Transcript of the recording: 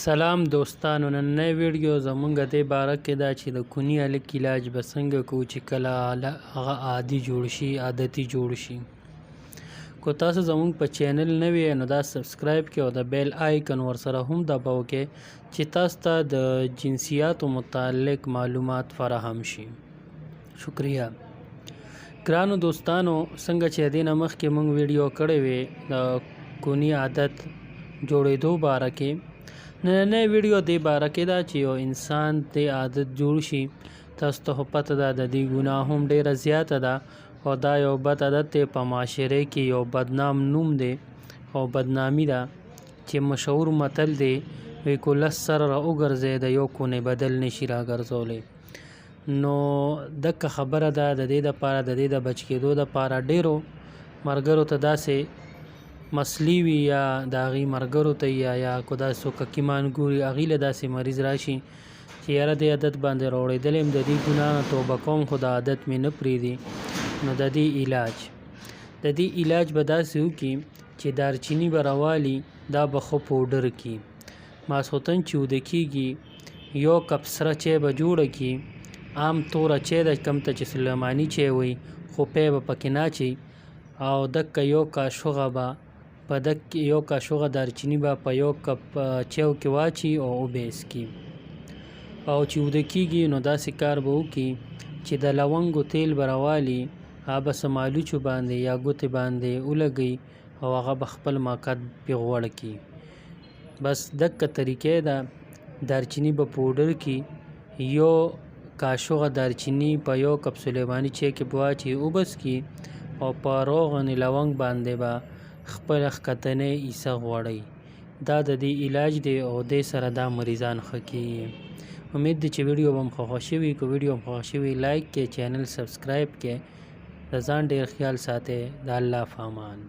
سلام دوستانو، نن نوی ویډیو زمونږ دې باره کې دا چې د کوني هلک علاج به څنګه کوو چې کله هغه عادي جوړ شي، عادتي جوړ شي. کو تاسو زمونږ په چینل نوی نو دا سبسکرایب کړئ او د بیل آیکن ورسره هم دباوکئ چې تاسو ته د جنسیاتو متعلق معلومات فراهم شي. شکریہ. ګرانو دوستانو، څنګه چې دې نه مخکې موږ ویډیو کړی وی د کوني عادت جوړېدو باره کې، نننۍ ویډیو دې باره کې دا چې یو انسان دې عادت جوړ شي. تاسو ته خو پته ده د دې ګناه هم ډیره زیاته ده او دا یو بد عادت دی، په معاشره کې یو بدنام نوم دی او بدنامي ده چې مشهور متل دی وی کو لس سره راوګرځي د یو کونې بدل نشي راګرځولی. نو دغه خبره ده د دې دپاره د دې د بچ کېدو دپاره ډیرو ملګرو ته داسې مسلې وي یا د هغې ملګرو ته یا کو داسې څوک حکیمان ګوري هغې له داسې مریض راشي چې یاره دې عادت باندې راوړېدلی یم، د دې ګناه نه توبه کوم خو د عادت مې نه پرېږدي. نو د دې علاج به داسې وکړي چې دارچیني به راوالي، دا به ښه پوډر کړي، ماسخوتن چې وده کېږي یو کپ سره چای به جوړه کړي، عام توره چای ده کوم ته چې سلیماني چای وایي، خو پی به پکې نه اچوي او دکه یو کاشوغه به په یو کاشوغه دارچیني به په یو کپ چایو کې واچي او وبه څښي. او چې وده کېږي نو داسې کار به وکړي چې د لونګو تیل به راوالي، هغه به څه مالوچو باندې یا ګوتې باندې ولګوي او هغه به خپل ماقت پې غوړ کړي. بس دکه طریقې ده. دارچیني به پوډر کړي، یو کاشوغه دارچیني په یو کپ سلیماني چای کې به واچي اوبه څښي او په روغنې لونګ باندې به خپل ښکتنۍ حصه غوړوي. دا د دې علاج دی او دې سره دا مریضان ښه کېږي. امید دی چې ویډیو به مو خوښه شوي. که ویډیو مو خوښه شوي لایک کړئ، چینل سبسکرایب کړئ، د ځان ډېر خیال ساتئ. د الله په امان.